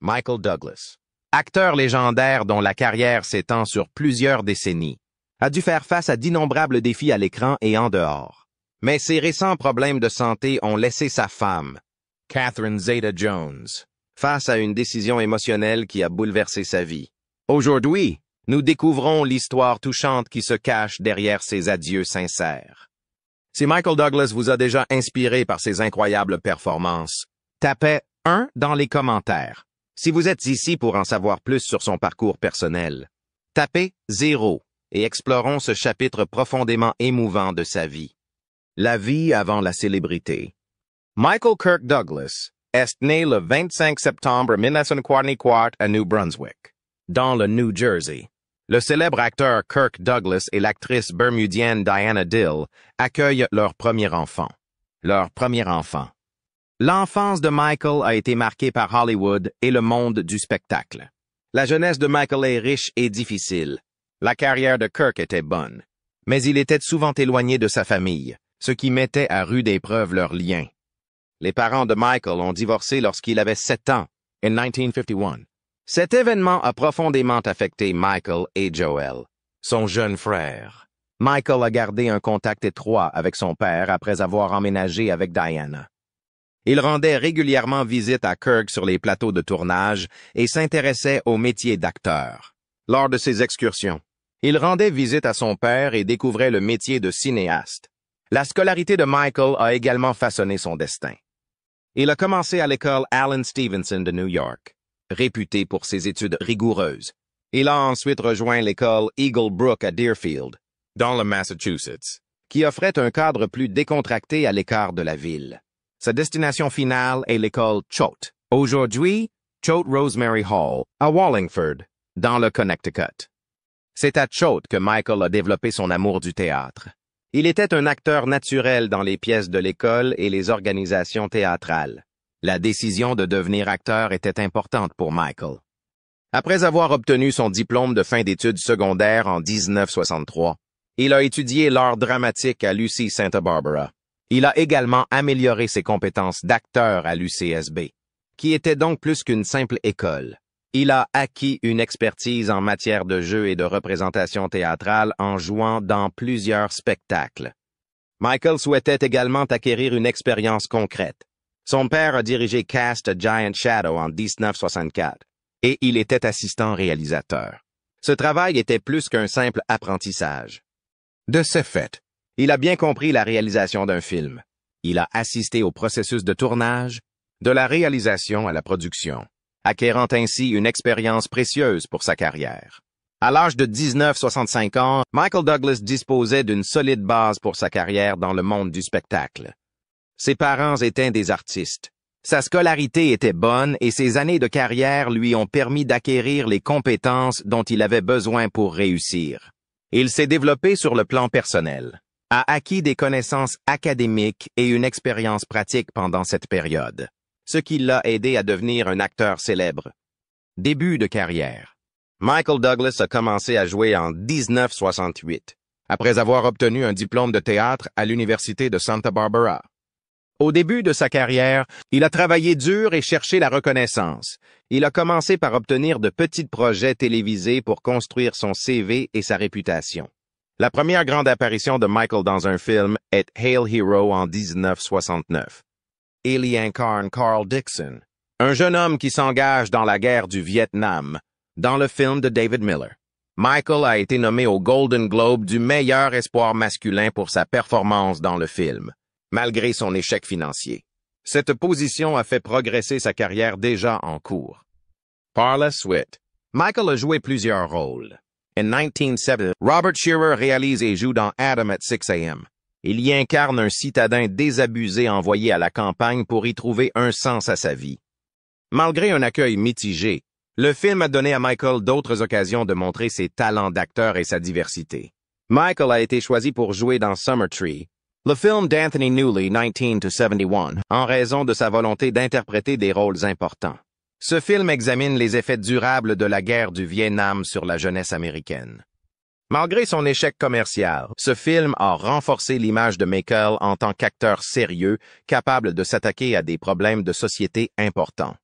Michael Douglas. Acteur légendaire dont la carrière s'étend sur plusieurs décennies, a dû faire face à d'innombrables défis à l'écran et en dehors. Mais ses récents problèmes de santé ont laissé sa femme, Catherine Zeta-Jones, face à une décision émotionnelle qui a bouleversé sa vie. Aujourd'hui, nous découvrons l'histoire touchante qui se cache derrière ses adieux sincères. Si Michael Douglas vous a déjà inspiré par ses incroyables performances, tapez 1 dans les commentaires. Si vous êtes ici pour en savoir plus sur son parcours personnel, tapez 0 et explorons ce chapitre profondément émouvant de sa vie. La vie avant la célébrité. Michael Kirk Douglas est né le 25 septembre 1944 à New Brunswick, dans le New Jersey. Le célèbre acteur Kirk Douglas et l'actrice bermudienne Diana Dill accueillent leur premier enfant. L'enfance de Michael a été marquée par Hollywood et le monde du spectacle. La jeunesse de Michael est riche et difficile. La carrière de Kirk était bonne, mais il était souvent éloigné de sa famille, ce qui mettait à rude épreuve leurs liens. Les parents de Michael ont divorcé lorsqu'il avait 7 ans, en 1951. Cet événement a profondément affecté Michael et Joel, son jeune frère. Michael a gardé un contact étroit avec son père après avoir emménagé avec Diana. Il rendait régulièrement visite à Kirk sur les plateaux de tournage et s'intéressait au métier d'acteur. Lors de ses excursions, il rendait visite à son père et découvrait le métier de cinéaste. La scolarité de Michael a également façonné son destin. Il a commencé à l'école Allen Stevenson de New York, réputée pour ses études rigoureuses. Il a ensuite rejoint l'école Eagle Brook à Deerfield, dans le Massachusetts, qui offrait un cadre plus décontracté à l'écart de la ville. Sa destination finale est l'école Choate, aujourd'hui Choate Rosemary Hall, à Wallingford, dans le Connecticut. C'est à Choate que Michael a développé son amour du théâtre. Il était un acteur naturel dans les pièces de l'école et les organisations théâtrales. La décision de devenir acteur était importante pour Michael. Après avoir obtenu son diplôme de fin d'études secondaires en 1963, il a étudié l'art dramatique à l'UC Santa Barbara. Il a également amélioré ses compétences d'acteur à l'UCSB, qui était donc plus qu'une simple école. Il a acquis une expertise en matière de jeu et de représentation théâtrale en jouant dans plusieurs spectacles. Michael souhaitait également acquérir une expérience concrète. Son père a dirigé Cast a Giant Shadow en 1964, et il était assistant réalisateur. Ce travail était plus qu'un simple apprentissage. De ce fait, il a bien compris la réalisation d'un film. Il a assisté au processus de tournage, de la réalisation à la production, acquérant ainsi une expérience précieuse pour sa carrière. À l'âge de 19-65 ans, Michael Douglas disposait d'une solide base pour sa carrière dans le monde du spectacle. Ses parents étaient des artistes. Sa scolarité était bonne et ses années de carrière lui ont permis d'acquérir les compétences dont il avait besoin pour réussir. Il s'est développé sur le plan personnel, a acquis des connaissances académiques et une expérience pratique pendant cette période, ce qui l'a aidé à devenir un acteur célèbre. Début de carrière. Michael Douglas a commencé à jouer en 1968, après avoir obtenu un diplôme de théâtre à l'Université de Santa Barbara. Au début de sa carrière, il a travaillé dur et cherché la reconnaissance. Il a commencé par obtenir de petits projets télévisés pour construire son CV et sa réputation. La première grande apparition de Michael dans un film est Hail Hero en 1969. Il y incarne Carl Dixon, un jeune homme qui s'engage dans la guerre du Vietnam, dans le film de David Miller. Michael a été nommé au Golden Globe du meilleur espoir masculin pour sa performance dans le film, malgré son échec financier. Cette position a fait progresser sa carrière déjà en cours. Par la suite, Michael a joué plusieurs rôles. En 1970, Robert Shearer réalise et joue dans Adam at 6 a.m. Il y incarne un citadin désabusé envoyé à la campagne pour y trouver un sens à sa vie. Malgré un accueil mitigé, le film a donné à Michael d'autres occasions de montrer ses talents d'acteur et sa diversité. Michael a été choisi pour jouer dans Summer Tree, le film d'Anthony Newley, 1971, en raison de sa volonté d'interpréter des rôles importants. Ce film examine les effets durables de la guerre du Vietnam sur la jeunesse américaine. Malgré son échec commercial, ce film a renforcé l'image de Michael en tant qu'acteur sérieux, capable de s'attaquer à des problèmes de société importants.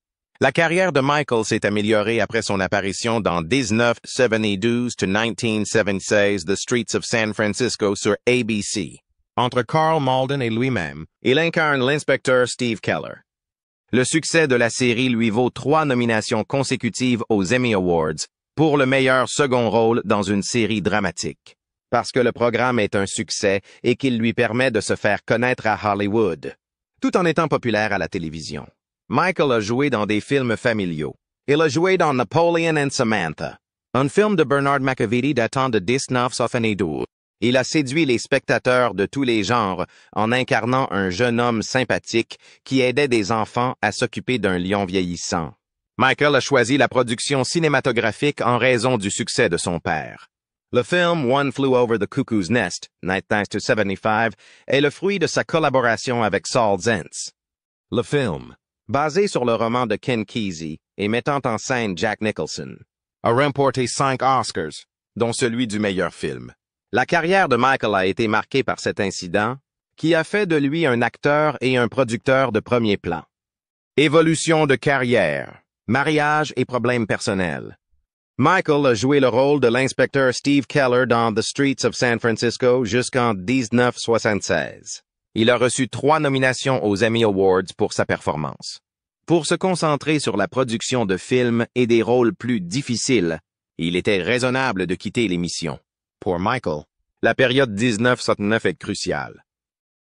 La carrière de Michael s'est améliorée après son apparition dans 1972 to 1976 The Streets of San Francisco sur ABC. Entre Karl Malden et lui-même, il incarne l'inspecteur Steve Keller. Le succès de la série lui vaut 3 nominations consécutives aux Emmy Awards pour le meilleur second rôle dans une série dramatique, parce que le programme est un succès et qu'il lui permet de se faire connaître à Hollywood, tout en étant populaire à la télévision. Michael a joué dans des films familiaux. Il a joué dans Napoleon and Samantha, un film de Bernard McAvity datant de 1972. Il a séduit les spectateurs de tous les genres en incarnant un jeune homme sympathique qui aidait des enfants à s'occuper d'un lion vieillissant. Michael a choisi la production cinématographique en raison du succès de son père. Le film One Flew Over the Cuckoo's Nest, 1975, est le fruit de sa collaboration avec Saul Zaentz. Le film, basé sur le roman de Ken Kesey et mettant en scène Jack Nicholson, a remporté 5 Oscars, dont celui du meilleur film. La carrière de Michael a été marquée par cet incident, qui a fait de lui un acteur et un producteur de premier plan. Évolution de carrière, mariage et problèmes personnels. Michael a joué le rôle de l'inspecteur Steve Keller dans The Streets of San Francisco jusqu'en 1976. Il a reçu 3 nominations aux Emmy Awards pour sa performance. Pour se concentrer sur la production de films et des rôles plus difficiles, il était raisonnable de quitter l'émission. Pour Michael, la période 1969 est cruciale.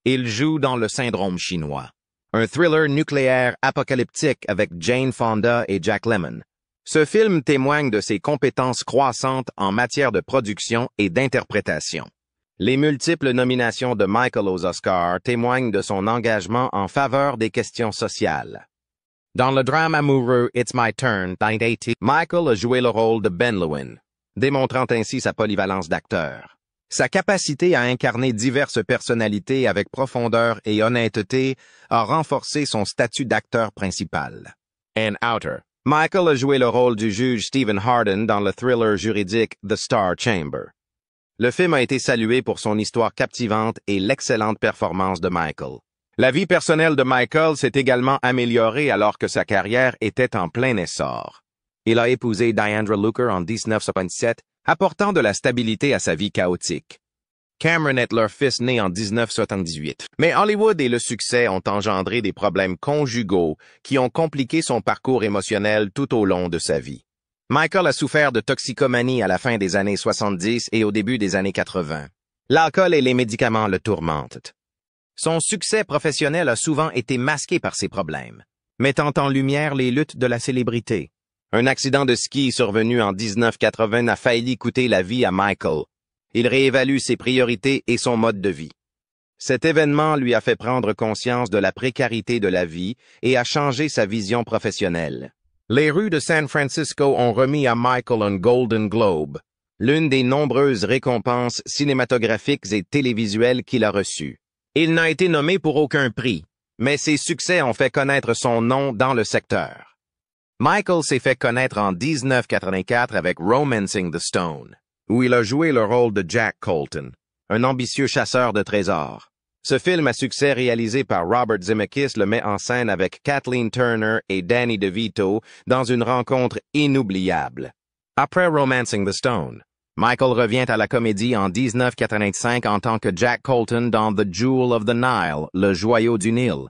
Il joue dans Le Syndrome chinois, un thriller nucléaire apocalyptique avec Jane Fonda et Jack Lemmon. Ce film témoigne de ses compétences croissantes en matière de production et d'interprétation. Les multiples nominations de Michael aux Oscars témoignent de son engagement en faveur des questions sociales. Dans le drame amoureux It's My Turn, 1980, Michael a joué le rôle de Ben Lewin, démontrant ainsi sa polyvalence d'acteur. Sa capacité à incarner diverses personnalités avec profondeur et honnêteté a renforcé son statut d'acteur principal. An Outer. Michael a joué le rôle du juge Stephen Hardin dans le thriller juridique The Star Chamber. Le film a été salué pour son histoire captivante et l'excellente performance de Michael. La vie personnelle de Michael s'est également améliorée alors que sa carrière était en plein essor. Il a épousé Diandra Luker en 1957, apportant de la stabilité à sa vie chaotique. Cameron est leur fils né en 1978. Mais Hollywood et le succès ont engendré des problèmes conjugaux qui ont compliqué son parcours émotionnel tout au long de sa vie. Michael a souffert de toxicomanie à la fin des années 70 et au début des années 80. L'alcool et les médicaments le tourmentent. Son succès professionnel a souvent été masqué par ces problèmes, mettant en lumière les luttes de la célébrité. Un accident de ski survenu en 1980 a failli coûter la vie à Michael. Il réévalue ses priorités et son mode de vie. Cet événement lui a fait prendre conscience de la précarité de la vie et a changé sa vision professionnelle. Les rues de San Francisco ont remis à Michael un Golden Globe, l'une des nombreuses récompenses cinématographiques et télévisuelles qu'il a reçues. Il n'a été nommé pour aucun prix, mais ses succès ont fait connaître son nom dans le secteur. Michael s'est fait connaître en 1984 avec Romancing the Stone, où il a joué le rôle de Jack Colton, un ambitieux chasseur de trésors. Ce film à succès réalisé par Robert Zemeckis le met en scène avec Kathleen Turner et Danny DeVito dans une rencontre inoubliable. Après Romancing the Stone, Michael revient à la comédie en 1985 en tant que Jack Colton dans The Jewel of the Nile, le joyau du Nil.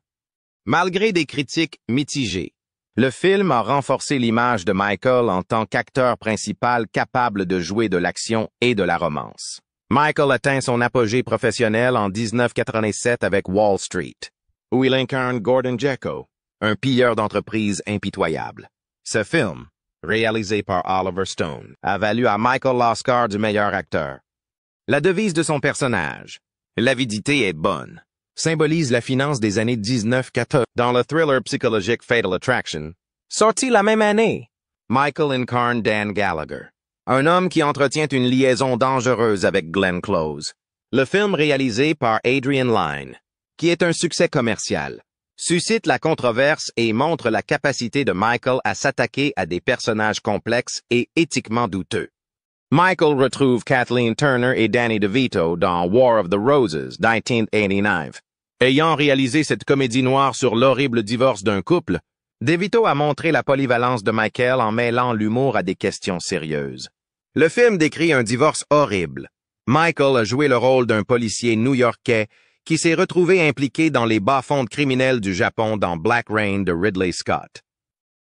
Malgré des critiques mitigées, le film a renforcé l'image de Michael en tant qu'acteur principal capable de jouer de l'action et de la romance. Michael atteint son apogée professionnel en 1987 avec Wall Street, où il incarne Gordon Gekko, un pilleur d'entreprise impitoyable. Ce film, réalisé par Oliver Stone, a valu à Michael l'Oscar du meilleur acteur. La devise de son personnage, l'avidité est bonne, symbolise la finance des années 1914. Dans le thriller psychologique Fatal Attraction, sorti la même année, Michael incarne Dan Gallagher, un homme qui entretient une liaison dangereuse avec Glenn Close. Le film réalisé par Adrian Lyne, qui est un succès commercial, suscite la controverse et montre la capacité de Michael à s'attaquer à des personnages complexes et éthiquement douteux. Michael retrouve Kathleen Turner et Danny DeVito dans War of the Roses, 1989. Ayant réalisé cette comédie noire sur l'horrible divorce d'un couple, DeVito a montré la polyvalence de Michael en mêlant l'humour à des questions sérieuses. Le film décrit un divorce horrible. Michael a joué le rôle d'un policier new-yorkais qui s'est retrouvé impliqué dans les bas-fonds criminels du Japon dans Black Rain de Ridley Scott.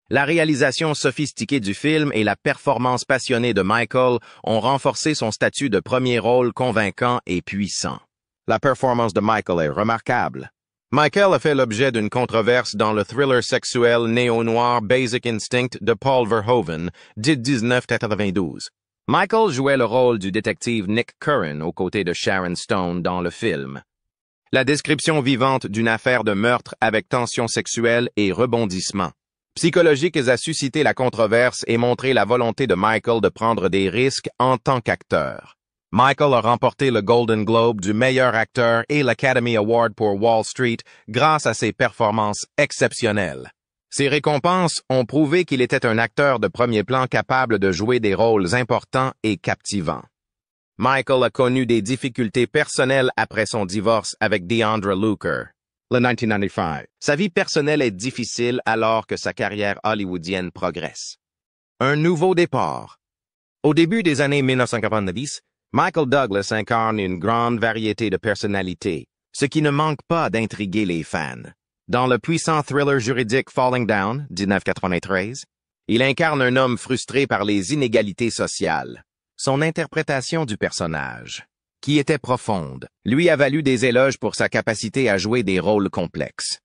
La réalisation sophistiquée du film et la performance passionnée de Michael ont renforcé son statut de premier rôle convaincant et puissant. La performance de Michael est remarquable. Michael a fait l'objet d'une controverse dans le thriller sexuel néo-noir Basic Instinct de Paul Verhoeven, dit 1992. Michael jouait le rôle du détective Nick Curran aux côtés de Sharon Stone dans le film. La description vivante d'une affaire de meurtre avec tension sexuelle et rebondissements psychologiques a suscité la controverse et montré la volonté de Michael de prendre des risques en tant qu'acteur. Michael a remporté le Golden Globe du meilleur acteur et l'Academy Award pour Wall Street grâce à ses performances exceptionnelles. Ces récompenses ont prouvé qu'il était un acteur de premier plan capable de jouer des rôles importants et captivants. Michael a connu des difficultés personnelles après son divorce avec Deandra Luker. Le 1995. Sa vie personnelle est difficile alors que sa carrière hollywoodienne progresse. Un nouveau départ. Au début des années 1990, Michael Douglas incarne une grande variété de personnalités, ce qui ne manque pas d'intriguer les fans. Dans le puissant thriller juridique Falling Down, 1993, il incarne un homme frustré par les inégalités sociales. Son interprétation du personnage, qui était profonde, lui a valu des éloges pour sa capacité à jouer des rôles complexes.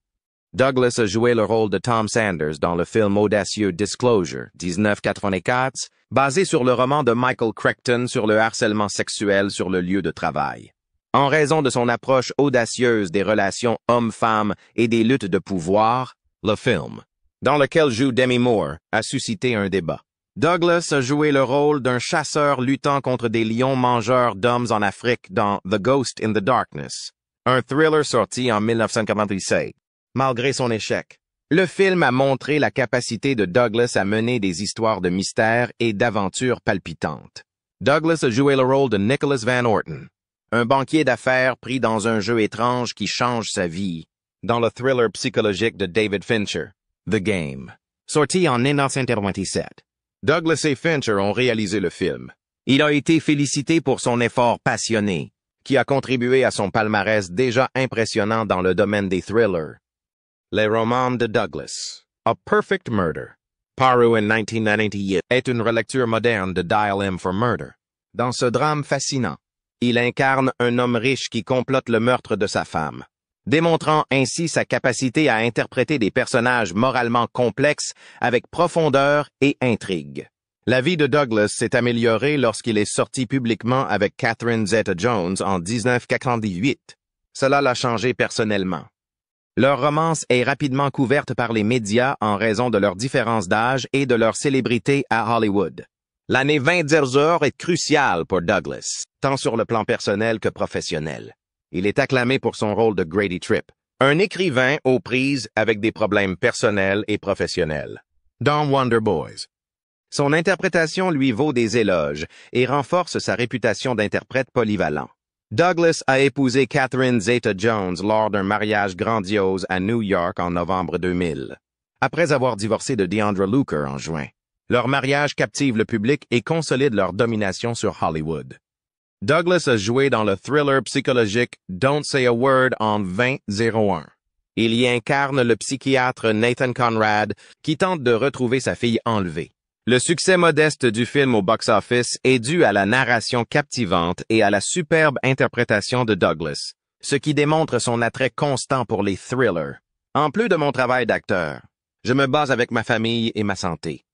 Douglas a joué le rôle de Tom Sanders dans le film audacieux Disclosure, 1984, basé sur le roman de Michael Crichton sur le harcèlement sexuel sur le lieu de travail. En raison de son approche audacieuse des relations hommes-femmes et des luttes de pouvoir, le film, dans lequel joue Demi Moore, a suscité un débat. Douglas a joué le rôle d'un chasseur luttant contre des lions mangeurs d'hommes en Afrique dans The Ghost in the Darkness, un thriller sorti en 1997. Malgré son échec, le film a montré la capacité de Douglas à mener des histoires de mystère et d'aventures palpitantes. Douglas a joué le rôle de Nicholas Van Orton, un banquier d'affaires pris dans un jeu étrange qui change sa vie, dans le thriller psychologique de David Fincher, The Game, sorti en 1997. Douglas et Fincher ont réalisé le film. Il a été félicité pour son effort passionné, qui a contribué à son palmarès déjà impressionnant dans le domaine des thrillers. Les romans de Douglas. A Perfect Murder, paru en 1998, est une relecture moderne de Dial M for Murder. Dans ce drame fascinant, il incarne un homme riche qui complote le meurtre de sa femme, démontrant ainsi sa capacité à interpréter des personnages moralement complexes avec profondeur et intrigue. La vie de Douglas s'est améliorée lorsqu'il est sorti publiquement avec Catherine Zeta-Jones en 1998. Cela l'a changé personnellement. Leur romance est rapidement couverte par les médias en raison de leur différence d'âge et de leur célébrité à Hollywood. L'année 2010 est cruciale pour Douglas, tant sur le plan personnel que professionnel. Il est acclamé pour son rôle de Grady Tripp, un écrivain aux prises avec des problèmes personnels et professionnels. Dans Wonder Boys, son interprétation lui vaut des éloges et renforce sa réputation d'interprète polyvalent. Douglas a épousé Catherine Zeta-Jones lors d'un mariage grandiose à New York en novembre 2000, après avoir divorcé de Deandra Luker en juin. Leur mariage captive le public et consolide leur domination sur Hollywood. Douglas a joué dans le thriller psychologique Don't Say a Word en 2001. Il y incarne le psychiatre Nathan Conrad qui tente de retrouver sa fille enlevée. Le succès modeste du film au box-office est dû à la narration captivante et à la superbe interprétation de Douglas, ce qui démontre son attrait constant pour les thrillers. En plus de mon travail d'acteur, je me base avec ma famille et ma santé.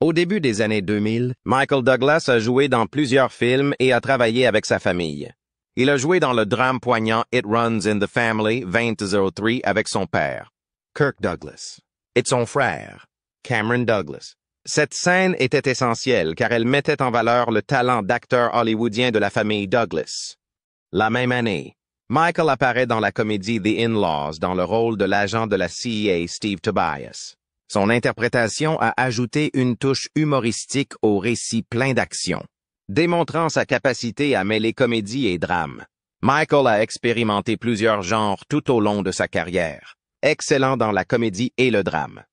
Au début des années 2000, Michael Douglas a joué dans plusieurs films et a travaillé avec sa famille. Il a joué dans le drame poignant It Runs in the Family 2003 avec son père, Kirk Douglas, et son frère, Cameron Douglas. Cette scène était essentielle car elle mettait en valeur le talent d'acteur hollywoodien de la famille Douglas. La même année, Michael apparaît dans la comédie The In-Laws dans le rôle de l'agent de la CIA Steve Tobias. Son interprétation a ajouté une touche humoristique au récit plein d'action, démontrant sa capacité à mêler comédie et drame. Michael a expérimenté plusieurs genres tout au long de sa carrière, excellent dans la comédie et le drame.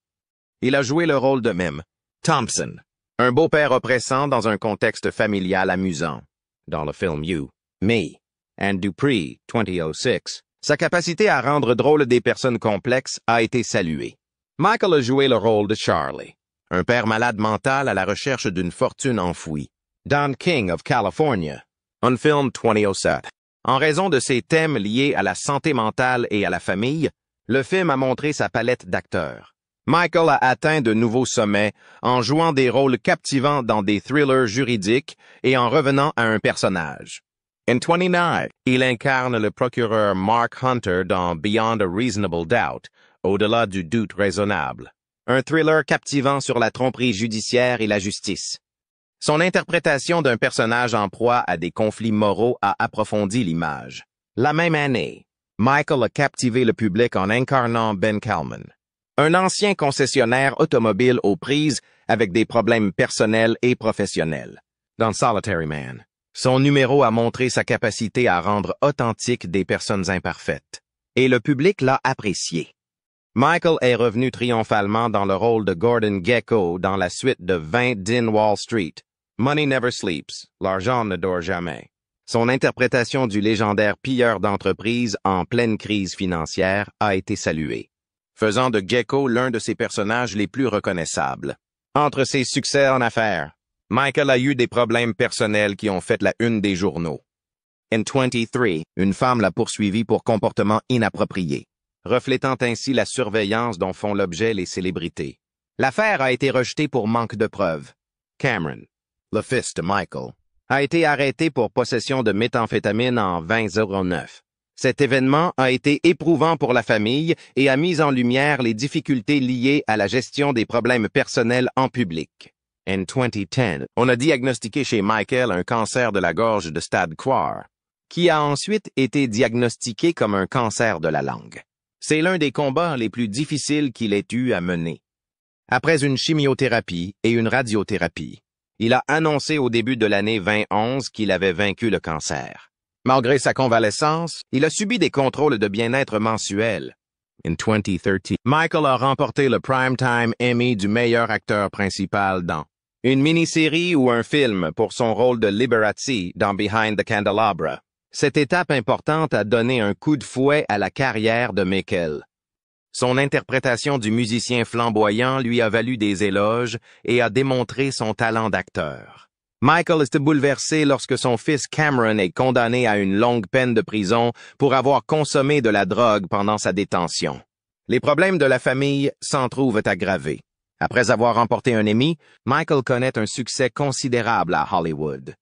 Il a joué le rôle de Mim Thompson, un beau-père oppressant dans un contexte familial amusant. Dans le film You, Me and Dupree, 2006, sa capacité à rendre drôle des personnes complexes a été saluée. Michael a joué le rôle de Charlie, un père malade mental à la recherche d'une fortune enfouie. Don King of California, un film 2007. En raison de ses thèmes liés à la santé mentale et à la famille, le film a montré sa palette d'acteurs. Michael a atteint de nouveaux sommets en jouant des rôles captivants dans des thrillers juridiques et en revenant à un personnage. En 29, il incarne le procureur Mark Hunter dans Beyond a Reasonable Doubt, au-delà du doute raisonnable. Un thriller captivant sur la tromperie judiciaire et la justice. Son interprétation d'un personnage en proie à des conflits moraux a approfondi l'image. La même année, Michael a captivé le public en incarnant Ben Kalman, un ancien concessionnaire automobile aux prises avec des problèmes personnels et professionnels. Dans Solitary Man, son numéro a montré sa capacité à rendre authentique des personnes imparfaites, et le public l'a apprécié. Michael est revenu triomphalement dans le rôle de Gordon Gekko dans la suite de 20 d'In Wall Street. Money Never Sleeps, l'argent ne dort jamais. Son interprétation du légendaire pilleur d'entreprise en pleine crise financière a été saluée, faisant de Gekko l'un de ses personnages les plus reconnaissables. Entre ses succès en affaires, Michael a eu des problèmes personnels qui ont fait la une des journaux. En 23, une femme l'a poursuivi pour comportement inapproprié, reflétant ainsi la surveillance dont font l'objet les célébrités. L'affaire a été rejetée pour manque de preuves. Cameron, le fils de Michael, a été arrêté pour possession de méthamphétamine en 2009. Cet événement a été éprouvant pour la famille et a mis en lumière les difficultés liées à la gestion des problèmes personnels en public. En 2010, on a diagnostiqué chez Michael un cancer de la gorge de stade 4, qui a ensuite été diagnostiqué comme un cancer de la langue. C'est l'un des combats les plus difficiles qu'il ait eu à mener. Après une chimiothérapie et une radiothérapie, il a annoncé au début de l'année 2011 qu'il avait vaincu le cancer. Malgré sa convalescence, il a subi des contrôles de bien-être mensuels. En 2013, Michael a remporté le Primetime Emmy du meilleur acteur principal dans une mini-série ou un film pour son rôle de Liberace dans Behind the Candelabra. Cette étape importante a donné un coup de fouet à la carrière de Michael. Son interprétation du musicien flamboyant lui a valu des éloges et a démontré son talent d'acteur. Michael est bouleversé lorsque son fils Cameron est condamné à une longue peine de prison pour avoir consommé de la drogue pendant sa détention. Les problèmes de la famille s'en trouvent aggravés. Après avoir remporté un Emmy, Michael connaît un succès considérable à Hollywood.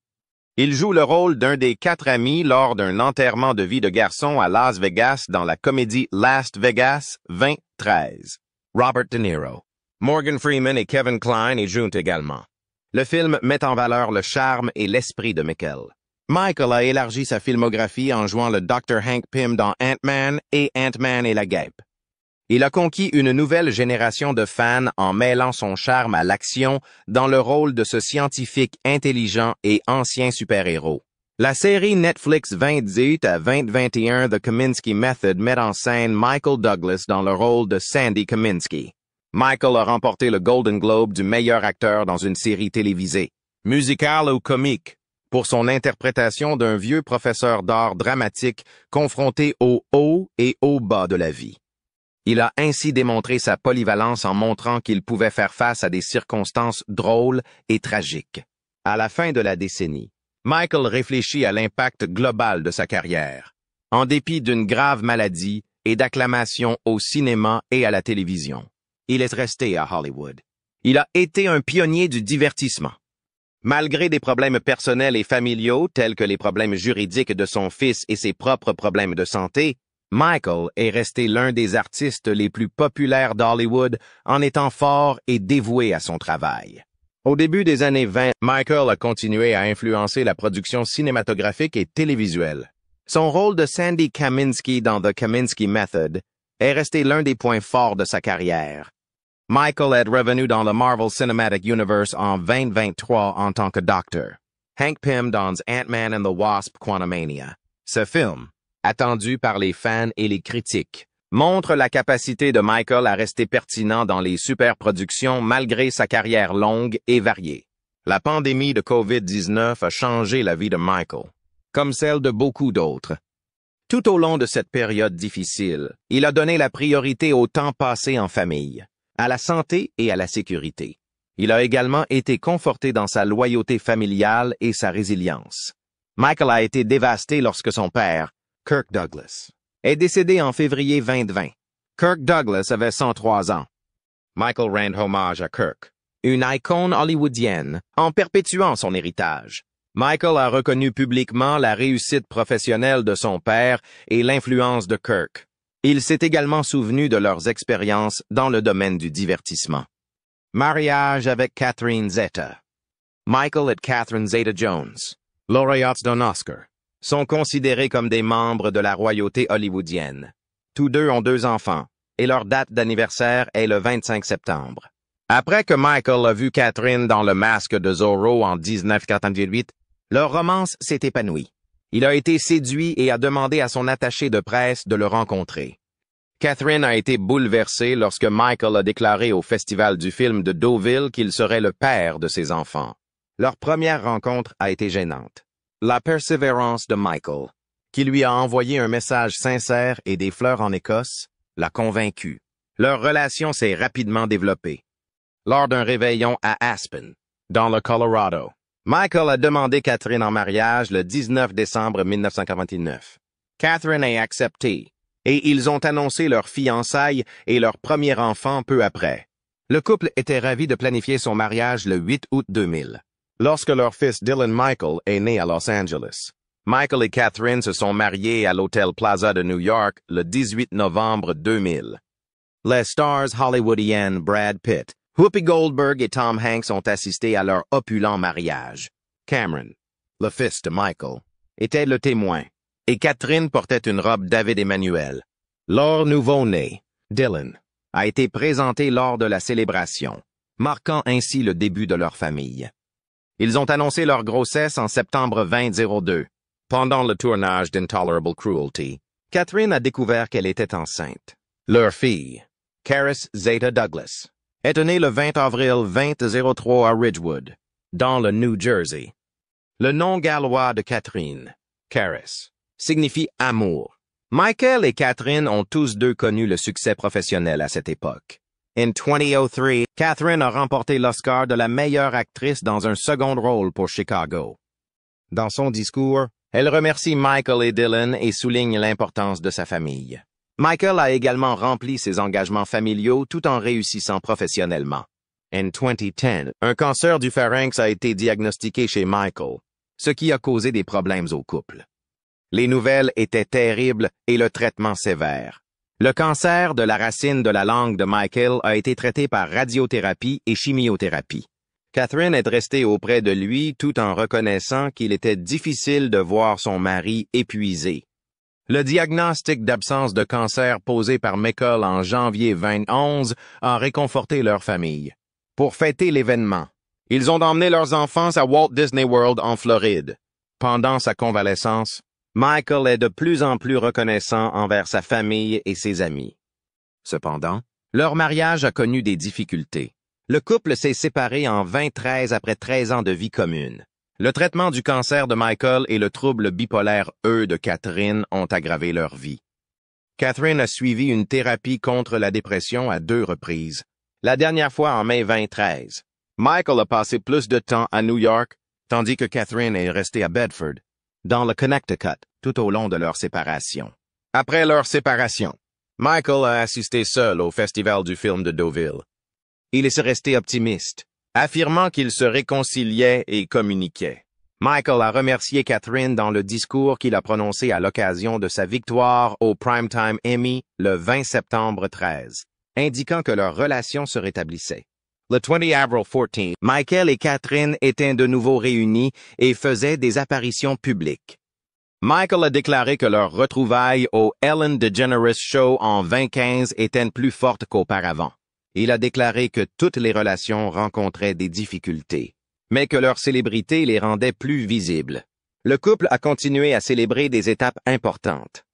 Il joue le rôle d'un des 4 amis lors d'un enterrement de vie de garçon à Las Vegas dans la comédie Last Vegas 2013. Robert De Niro, Morgan Freeman et Kevin Kline y jouent également. Le film met en valeur le charme et l'esprit de Michael. Michael a élargi sa filmographie en jouant le Dr. Hank Pym dans Ant-Man et Ant-Man et la Guêpe. Il a conquis une nouvelle génération de fans en mêlant son charme à l'action dans le rôle de ce scientifique intelligent et ancien super-héros. La série Netflix 2018 à 2021 The Kaminsky Method met en scène Michael Douglas dans le rôle de Sandy Kaminsky. Michael a remporté le Golden Globe du meilleur acteur dans une série télévisée, musicale ou comique, pour son interprétation d'un vieux professeur d'art dramatique confronté au haut et au bas de la vie. Il a ainsi démontré sa polyvalence en montrant qu'il pouvait faire face à des circonstances drôles et tragiques. À la fin de la décennie, Michael réfléchit à l'impact global de sa carrière, en dépit d'une grave maladie et d'acclamations au cinéma et à la télévision. Il est resté à Hollywood. Il a été un pionnier du divertissement. Malgré des problèmes personnels et familiaux tels que les problèmes juridiques de son fils et ses propres problèmes de santé, Michael est resté l'un des artistes les plus populaires d'Hollywood en étant fort et dévoué à son travail. Au début des années 20, Michael a continué à influencer la production cinématographique et télévisuelle. Son rôle de Sandy Kaminsky dans The Kaminsky Method est resté l'un des points forts de sa carrière. Michael est revenu dans le Marvel Cinematic Universe en 2023 en tant que Dr. Hank Pym dans Ant-Man and the Wasp Quantumania. Ce film, attendu par les fans et les critiques, montre la capacité de Michael à rester pertinent dans les superproductions malgré sa carrière longue et variée. La pandémie de COVID-19 a changé la vie de Michael, comme celle de beaucoup d'autres. Tout au long de cette période difficile, il a donné la priorité au temps passé en famille, à la santé et à la sécurité. Il a également été conforté dans sa loyauté familiale et sa résilience. Michael a été dévasté lorsque son père, Kirk Douglas, est décédé en février 2020. Kirk Douglas avait 103 ans. Michael rend hommage à Kirk, une icône hollywoodienne, en perpétuant son héritage. Michael a reconnu publiquement la réussite professionnelle de son père et l'influence de Kirk. Il s'est également souvenu de leurs expériences dans le domaine du divertissement. Mariage avec Catherine Zeta. Michael et Catherine Zeta-Jones, lauréates d'un Oscar, sont considérés comme des membres de la royauté hollywoodienne. Tous deux ont 2 enfants, et leur date d'anniversaire est le 25 septembre. Après que Michael a vu Catherine dans Le Masque de Zorro en 1998, leur romance s'est épanouie. Il a été séduit et a demandé à son attaché de presse de le rencontrer. Catherine a été bouleversée lorsque Michael a déclaré au Festival du film de Deauville qu'il serait le père de ses enfants. Leur première rencontre a été gênante. La persévérance de Michael, qui lui a envoyé un message sincère et des fleurs en Écosse, l'a convaincu. Leur relation s'est rapidement développée. Lors d'un réveillon à Aspen, dans le Colorado, Michael a demandé Catherine en mariage le 19 décembre 1949. Catherine a accepté, et ils ont annoncé leur fiançailles et leur premier enfant peu après. Le couple était ravi de planifier son mariage le 8 août 2000, lorsque leur fils Dylan Michael est né à Los Angeles. Michael et Catherine se sont mariés à l'Hôtel Plaza de New York le 18 novembre 2000. Les stars hollywoodiennes Brad Pitt, Whoopi Goldberg et Tom Hanks ont assisté à leur opulent mariage. Cameron, le fils de Michael, était le témoin, et Catherine portait une robe David Emmanuel. Leur nouveau-né, Dylan, a été présenté lors de la célébration, marquant ainsi le début de leur famille. Ils ont annoncé leur grossesse en septembre 2002. Pendant le tournage d'Intolerable Cruelty, Catherine a découvert qu'elle était enceinte. Leur fille, Caris Zeta Douglas, est née le 20 avril 2003 à Ridgewood, dans le New Jersey. Le nom gallois de Catherine, Caris, signifie amour. Michael et Catherine ont tous deux connu le succès professionnel à cette époque. En 2003, Catherine a remporté l'Oscar de la meilleure actrice dans un second rôle pour Chicago. Dans son discours, elle remercie Michael et Dylan et souligne l'importance de sa famille. Michael a également rempli ses engagements familiaux tout en réussissant professionnellement. En 2010, un cancer du pharynx a été diagnostiqué chez Michael, ce qui a causé des problèmes au couple. Les nouvelles étaient terribles et le traitement sévère. Le cancer de la racine de la langue de Michael a été traité par radiothérapie et chimiothérapie. Catherine est restée auprès de lui tout en reconnaissant qu'il était difficile de voir son mari épuisé. Le diagnostic d'absence de cancer posé par Michael en janvier 2011 a réconforté leur famille. Pour fêter l'événement, ils ont emmené leurs enfants à Walt Disney World en Floride. Pendant sa convalescence, Michael est de plus en plus reconnaissant envers sa famille et ses amis. Cependant, leur mariage a connu des difficultés. Le couple s'est séparé en 2013 après 13 ans de vie commune. Le traitement du cancer de Michael et le trouble bipolaire E de Catherine ont aggravé leur vie. Catherine a suivi une thérapie contre la dépression à 2 reprises. La dernière fois en mai 2013. Michael a passé plus de temps à New York, tandis que Catherine est restée à Bedford, dans le Connecticut, tout au long de leur séparation. Après leur séparation, Michael a assisté seul au Festival du film de Deauville. Il est resté optimiste, affirmant qu'ils se réconciliaient et communiquaient. Michael a remercié Catherine dans le discours qu'il a prononcé à l'occasion de sa victoire au Primetime Emmy le 20 septembre 13, indiquant que leur relation se rétablissait. Le 20 avril 14, Michael et Catherine étaient de nouveau réunis et faisaient des apparitions publiques. Michael a déclaré que leur retrouvaille au Ellen DeGeneres Show en 2015 étaient plus fortes qu'auparavant. Il a déclaré que toutes les relations rencontraient des difficultés, mais que leur célébrité les rendait plus visibles. Le couple a continué à célébrer des étapes importantes.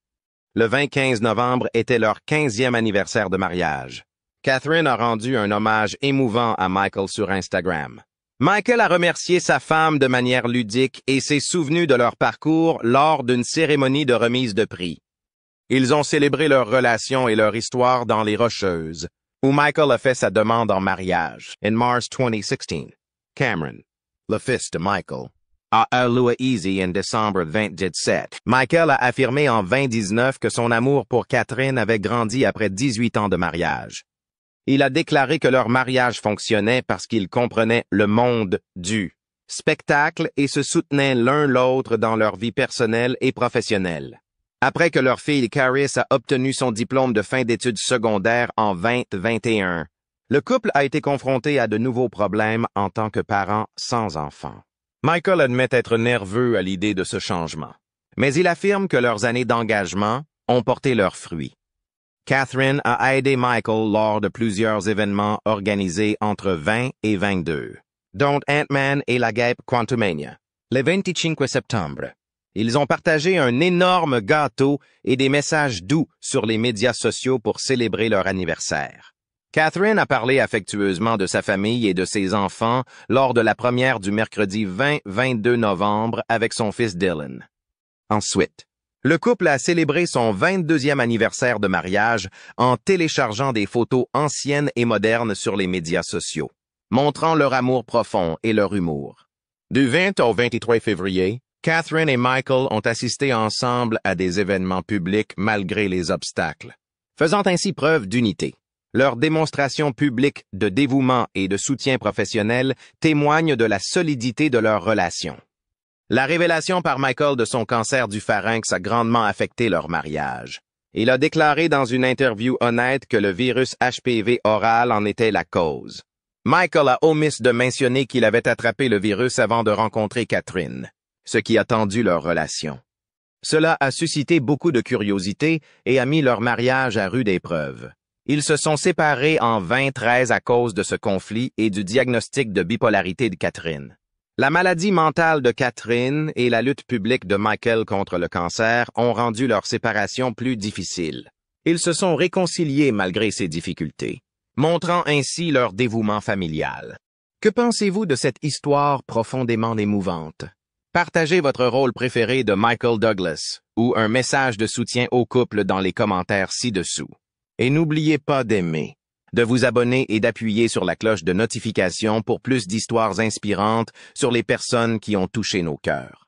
Le 25 novembre était leur 15e anniversaire de mariage. Catherine a rendu un hommage émouvant à Michael sur Instagram. Michael a remercié sa femme de manière ludique et s'est souvenu de leur parcours lors d'une cérémonie de remise de prix. Ils ont célébré leur relation et leur histoire dans les Rocheuses, où Michael a fait sa demande en mariage. In Mars 2016, Cameron, le fils de Michael, a eu Louise en décembre 2017. Michael a affirmé en 2019 que son amour pour Catherine avait grandi après 18 ans de mariage. Il a déclaré que leur mariage fonctionnait parce qu'ils comprenaient le monde du spectacle et se soutenaient l'un l'autre dans leur vie personnelle et professionnelle. Après que leur fille Caris a obtenu son diplôme de fin d'études secondaires en 2021, le couple a été confronté à de nouveaux problèmes en tant que parents sans enfants. Michael admet être nerveux à l'idée de ce changement, mais il affirme que leurs années d'engagement ont porté leurs fruits. Catherine a aidé Michael lors de plusieurs événements organisés entre 20 et 22, dont Ant-Man et la guêpe Quantumania. Le 25 septembre, ils ont partagé un énorme gâteau et des messages doux sur les médias sociaux pour célébrer leur anniversaire. Catherine a parlé affectueusement de sa famille et de ses enfants lors de la première du mercredi 20-22 novembre avec son fils Dylan. Ensuite, le couple a célébré son 22e anniversaire de mariage en téléchargeant des photos anciennes et modernes sur les médias sociaux, montrant leur amour profond et leur humour. Du 20 au 23 février, Catherine et Michael ont assisté ensemble à des événements publics malgré les obstacles, faisant ainsi preuve d'unité. Leur démonstration publique de dévouement et de soutien professionnel témoigne de la solidité de leur relation. La révélation par Michael de son cancer du pharynx a grandement affecté leur mariage. Il a déclaré dans une interview honnête que le virus HPV oral en était la cause. Michael a omis de mentionner qu'il avait attrapé le virus avant de rencontrer Catherine, ce qui a tendu leur relation. Cela a suscité beaucoup de curiosité et a mis leur mariage à rude épreuve. Ils se sont séparés en 2013 à cause de ce conflit et du diagnostic de bipolarité de Catherine. La maladie mentale de Catherine et la lutte publique de Michael contre le cancer ont rendu leur séparation plus difficile. Ils se sont réconciliés malgré ces difficultés, montrant ainsi leur dévouement familial. Que pensez-vous de cette histoire profondément émouvante? Partagez votre rôle préféré de Michael Douglas ou un message de soutien au couple dans les commentaires ci-dessous. Et n'oubliez pas d'aimer, de vous abonner et d'appuyer sur la cloche de notification pour plus d'histoires inspirantes sur les personnes qui ont touché nos cœurs.